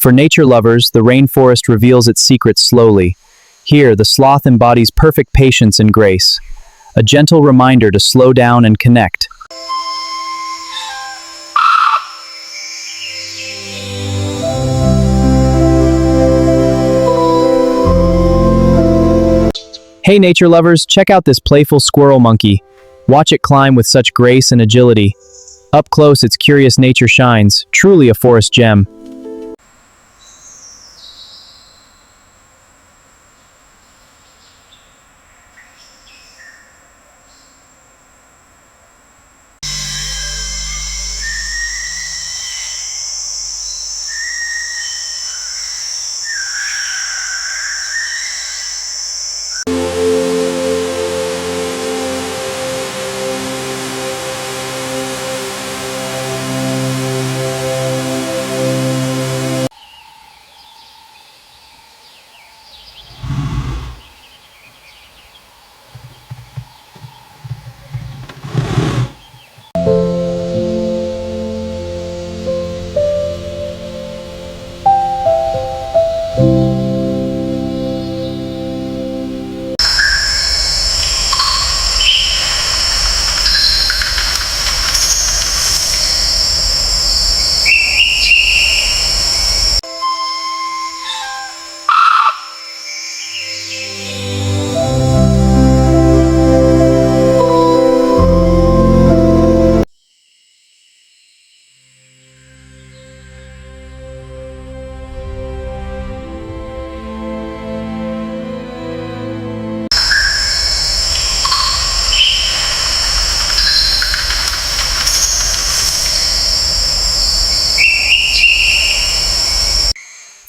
For nature lovers, the rainforest reveals its secrets slowly. Here, the sloth embodies perfect patience and grace, a gentle reminder to slow down and connect. Hey nature lovers, check out this playful squirrel monkey. Watch it climb with such grace and agility. Up close, its curious nature shines, truly a forest gem.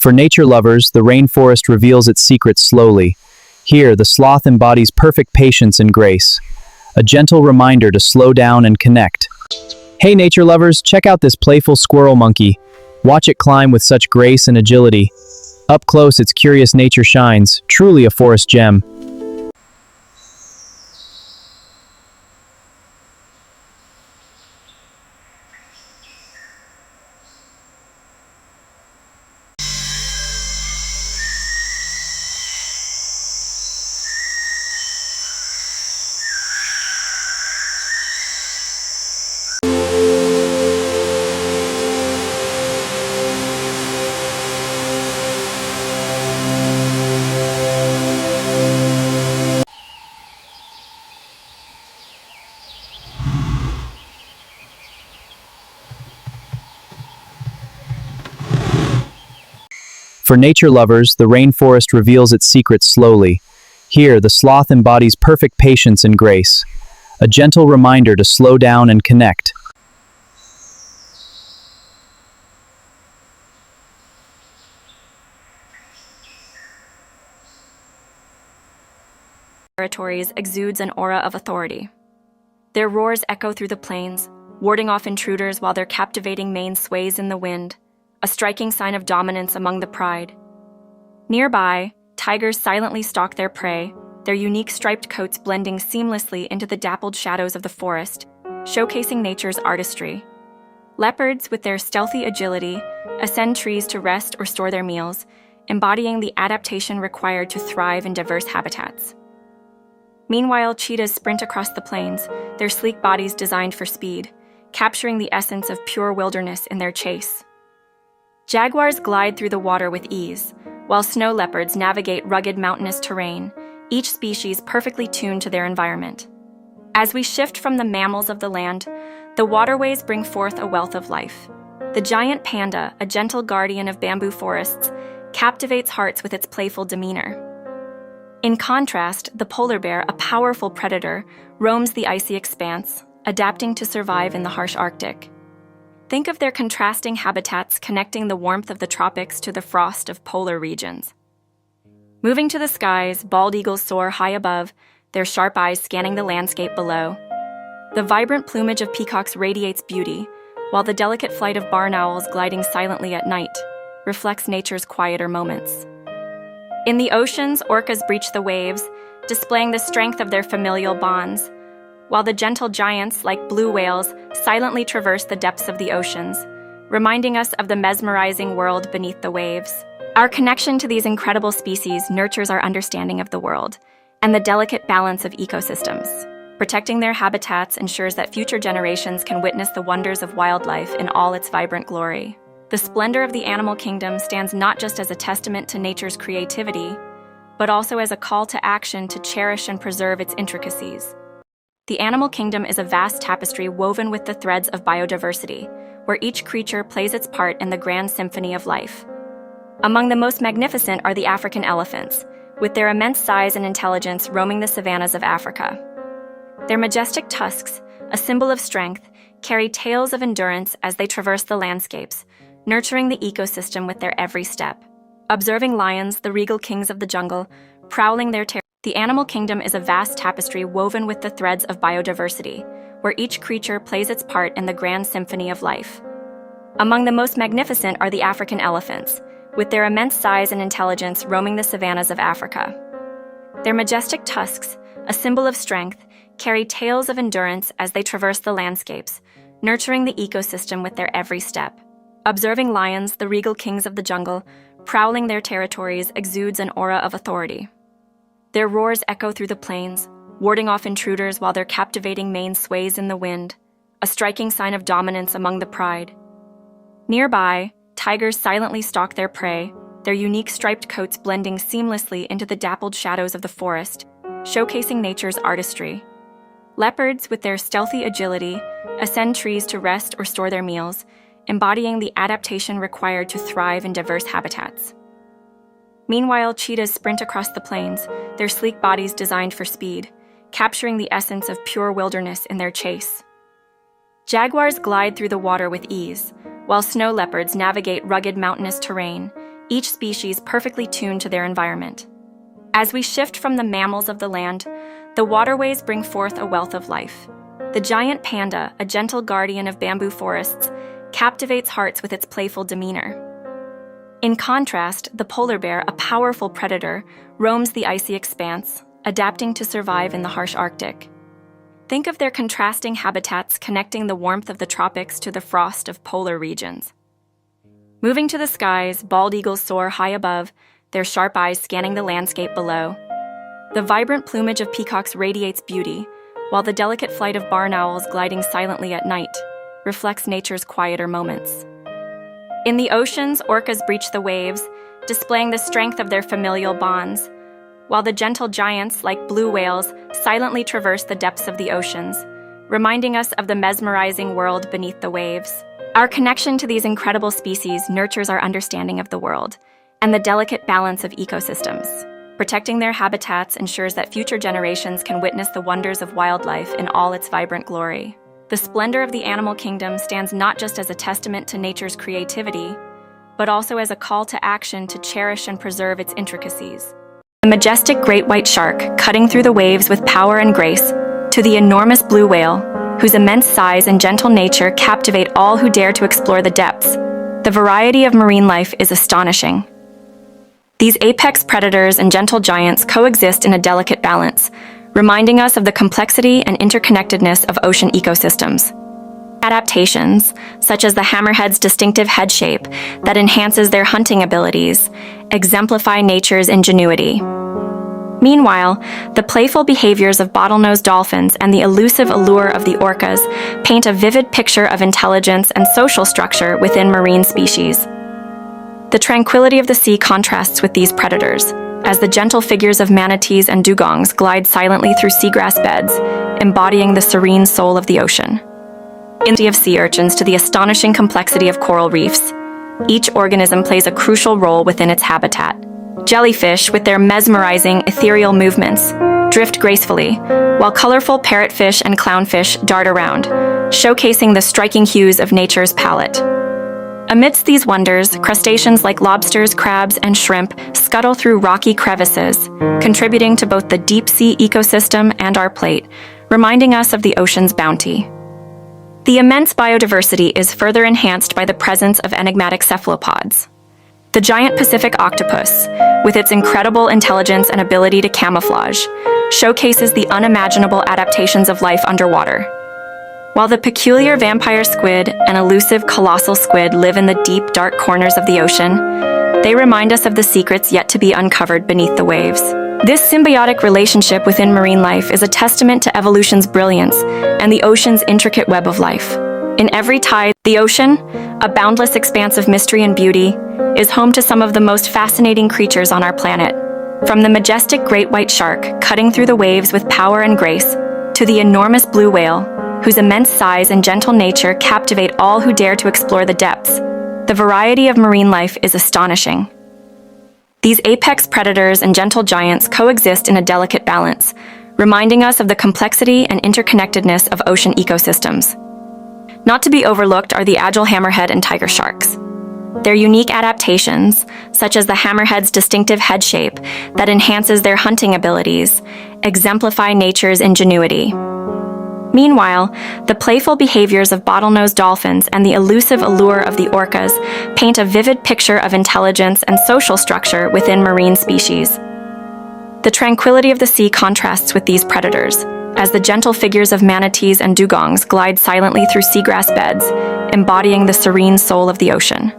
For nature lovers, the rainforest reveals its secrets slowly. Here, the sloth embodies perfect patience and grace, a gentle reminder to slow down and connect. Hey nature lovers, check out this playful squirrel monkey. Watch it climb with such grace and agility. Up close, its curious nature shines, truly a forest gem. For nature lovers, the rainforest reveals its secrets slowly. Here, the sloth embodies perfect patience and grace, a gentle reminder to slow down and connect. Territories exudes an aura of authority. Their roars echo through the plains, warding off intruders while their captivating mane sways in the wind, a striking sign of dominance among the pride. Nearby, tigers silently stalk their prey, their unique striped coats blending seamlessly into the dappled shadows of the forest, showcasing nature's artistry. Leopards, with their stealthy agility, ascend trees to rest or store their meals, embodying the adaptation required to thrive in diverse habitats. Meanwhile, cheetahs sprint across the plains, their sleek bodies designed for speed, capturing the essence of pure wilderness in their chase. Jaguars glide through the water with ease, while snow leopards navigate rugged mountainous terrain, each species perfectly tuned to their environment. As we shift from the mammals of the land, the waterways bring forth a wealth of life. The giant panda, a gentle guardian of bamboo forests, captivates hearts with its playful demeanor. In contrast, the polar bear, a powerful predator, roams the icy expanse, adapting to survive in the harsh Arctic. Think of their contrasting habitats connecting the warmth of the tropics to the frost of polar regions. Moving to the skies, bald eagles soar high above, their sharp eyes scanning the landscape below. The vibrant plumage of peacocks radiates beauty, while the delicate flight of barn owls gliding silently at night reflects nature's quieter moments. In the oceans, orcas breach the waves, displaying the strength of their familial bonds, while the gentle giants, like blue whales, silently traverse the depths of the oceans, reminding us of the mesmerizing world beneath the waves. Our connection to these incredible species nurtures our understanding of the world and the delicate balance of ecosystems. Protecting their habitats ensures that future generations can witness the wonders of wildlife in all its vibrant glory. The splendor of the animal kingdom stands not just as a testament to nature's creativity, but also as a call to action to cherish and preserve its intricacies. The animal kingdom is a vast tapestry woven with the threads of biodiversity, where each creature plays its part in the grand symphony of life. Among the most magnificent are the African elephants, with their immense size and intelligence roaming the savannas of Africa. Their majestic tusks, a symbol of strength, carry tales of endurance as they traverse the landscapes, nurturing the ecosystem with their every step. Observing lions, the regal kings of the jungle, prowling their territory. The animal kingdom is a vast tapestry woven with the threads of biodiversity, where each creature plays its part in the grand symphony of life. Among the most magnificent are the African elephants, with their immense size and intelligence roaming the savannas of Africa. Their majestic tusks, a symbol of strength, carry tales of endurance as they traverse the landscapes, nurturing the ecosystem with their every step. Observing lions, the regal kings of the jungle, prowling their territories exudes an aura of authority. Their roars echo through the plains, warding off intruders while their captivating mane sways in the wind, a striking sign of dominance among the pride. Nearby, tigers silently stalk their prey, their unique striped coats blending seamlessly into the dappled shadows of the forest, showcasing nature's artistry. Leopards, with their stealthy agility, ascend trees to rest or store their meals, embodying the adaptation required to thrive in diverse habitats. Meanwhile, cheetahs sprint across the plains, their sleek bodies designed for speed, capturing the essence of pure wilderness in their chase. Jaguars glide through the water with ease, while snow leopards navigate rugged mountainous terrain, each species perfectly tuned to their environment. As we shift from the mammals of the land, the waterways bring forth a wealth of life. The giant panda, a gentle guardian of bamboo forests, captivates hearts with its playful demeanor. In contrast, the polar bear, a powerful predator, roams the icy expanse, adapting to survive in the harsh Arctic. Think of their contrasting habitats connecting the warmth of the tropics to the frost of polar regions. Moving to the skies, bald eagles soar high above, their sharp eyes scanning the landscape below. The vibrant plumage of peacocks radiates beauty, while the delicate flight of barn owls gliding silently at night reflects nature's quieter moments. In the oceans, orcas breach the waves, displaying the strength of their familial bonds, while the gentle giants, like blue whales, silently traverse the depths of the oceans, reminding us of the mesmerizing world beneath the waves. Our connection to these incredible species nurtures our understanding of the world and the delicate balance of ecosystems. Protecting their habitats ensures that future generations can witness the wonders of wildlife in all its vibrant glory. The splendor of the animal kingdom stands not just as a testament to nature's creativity, but also as a call to action to cherish and preserve its intricacies. The majestic great white shark, cutting through the waves with power and grace, to the enormous blue whale, whose immense size and gentle nature captivate all who dare to explore the depths. The variety of marine life is astonishing. These apex predators and gentle giants coexist in a delicate balance, reminding us of the complexity and interconnectedness of ocean ecosystems. Adaptations, such as the hammerhead's distinctive head shape that enhances their hunting abilities, exemplify nature's ingenuity. Meanwhile, the playful behaviors of bottlenose dolphins and the elusive allure of the orcas paint a vivid picture of intelligence and social structure within marine species. The tranquility of the sea contrasts with these predators, as the gentle figures of manatees and dugongs glide silently through seagrass beds, embodying the serene soul of the ocean. In the of sea urchins to the astonishing complexity of coral reefs, each organism plays a crucial role within its habitat. Jellyfish, with their mesmerizing, ethereal movements, drift gracefully, while colorful parrotfish and clownfish dart around, showcasing the striking hues of nature's palette. Amidst these wonders, crustaceans like lobsters, crabs, and shrimp scuttle through rocky crevices, contributing to both the deep-sea ecosystem and our plate, reminding us of the ocean's bounty. The immense biodiversity is further enhanced by the presence of enigmatic cephalopods. The giant Pacific octopus, with its incredible intelligence and ability to camouflage, showcases the unimaginable adaptations of life underwater. While the peculiar vampire squid and elusive colossal squid live in the deep, dark corners of the ocean, they remind us of the secrets yet to be uncovered beneath the waves. This symbiotic relationship within marine life is a testament to evolution's brilliance and the ocean's intricate web of life. In every tide, the ocean, a boundless expanse of mystery and beauty, is home to some of the most fascinating creatures on our planet. From the majestic great white shark cutting through the waves with power and grace, to the enormous blue whale, whose immense size and gentle nature captivate all who dare to explore the depths, the variety of marine life is astonishing. These apex predators and gentle giants coexist in a delicate balance, reminding us of the complexity and interconnectedness of ocean ecosystems. Not to be overlooked are the agile hammerhead and tiger sharks. Their unique adaptations, such as the hammerhead's distinctive head shape that enhances their hunting abilities, exemplify nature's ingenuity. Meanwhile, the playful behaviors of bottlenose dolphins and the elusive allure of the orcas paint a vivid picture of intelligence and social structure within marine species. The tranquility of the sea contrasts with these predators, as the gentle figures of manatees and dugongs glide silently through seagrass beds, embodying the serene soul of the ocean.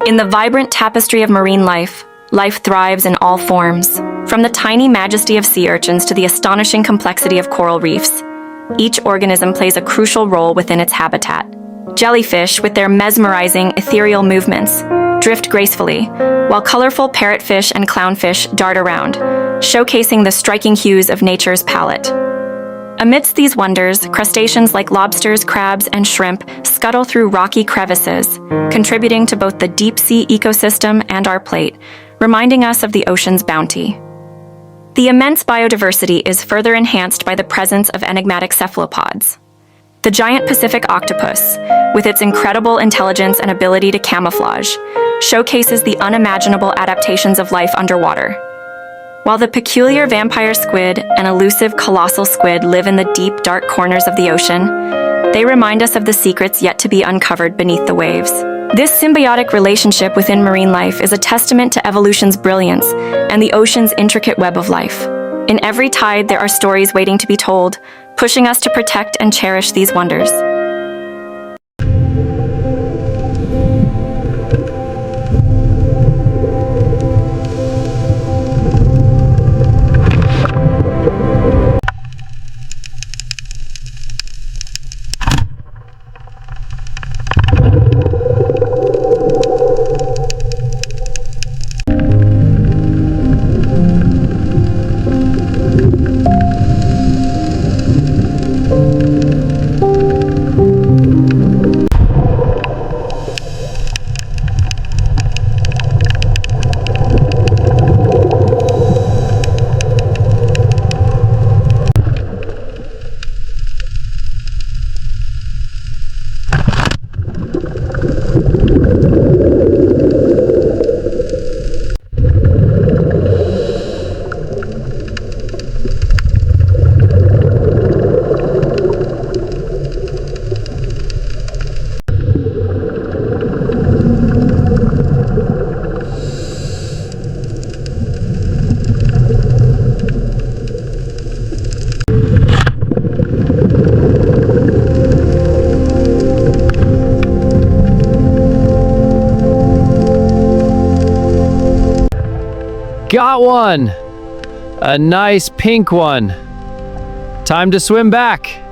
In the vibrant tapestry of marine life, life thrives in all forms, from the tiny majesty of sea urchins to the astonishing complexity of coral reefs. Each organism plays a crucial role within its habitat. Jellyfish, with their mesmerizing, ethereal movements, drift gracefully, while colorful parrotfish and clownfish dart around, showcasing the striking hues of nature's palette. Amidst these wonders, crustaceans like lobsters, crabs, and shrimp scuttle through rocky crevices, contributing to both the deep-sea ecosystem and our plate, reminding us of the ocean's bounty. The immense biodiversity is further enhanced by the presence of enigmatic cephalopods. The giant Pacific octopus, with its incredible intelligence and ability to camouflage, showcases the unimaginable adaptations of life underwater. While the peculiar vampire squid and elusive colossal squid live in the deep, dark corners of the ocean, they remind us of the secrets yet to be uncovered beneath the waves. This symbiotic relationship within marine life is a testament to evolution's brilliance and the ocean's intricate web of life. In every tide, there are stories waiting to be told, pushing us to protect and cherish these wonders. Got one! A nice pink one. Time to swim back.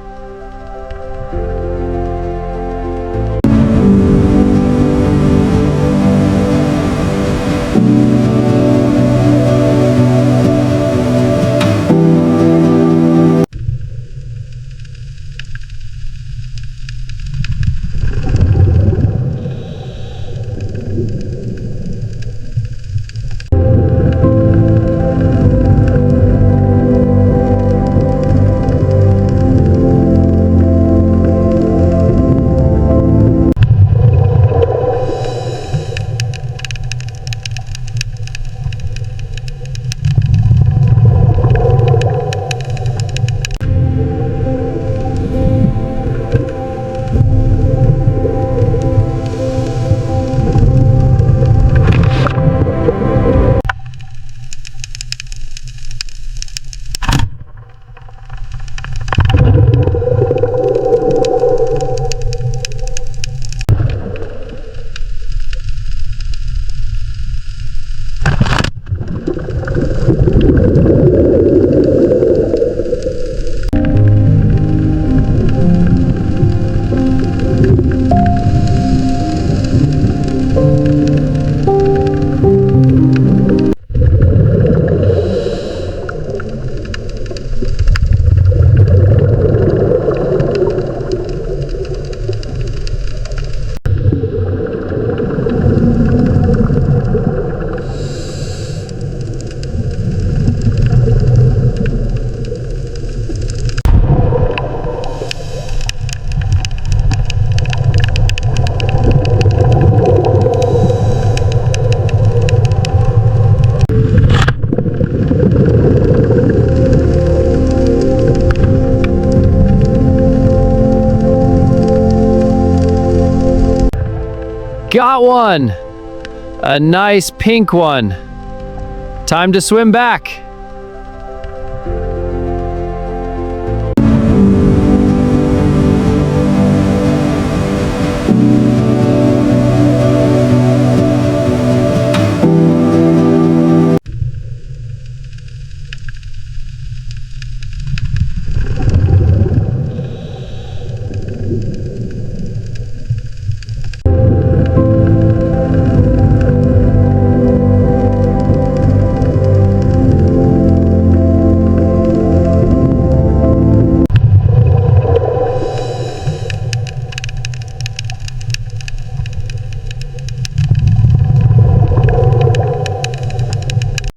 Got one! A nice pink one. Time to swim back.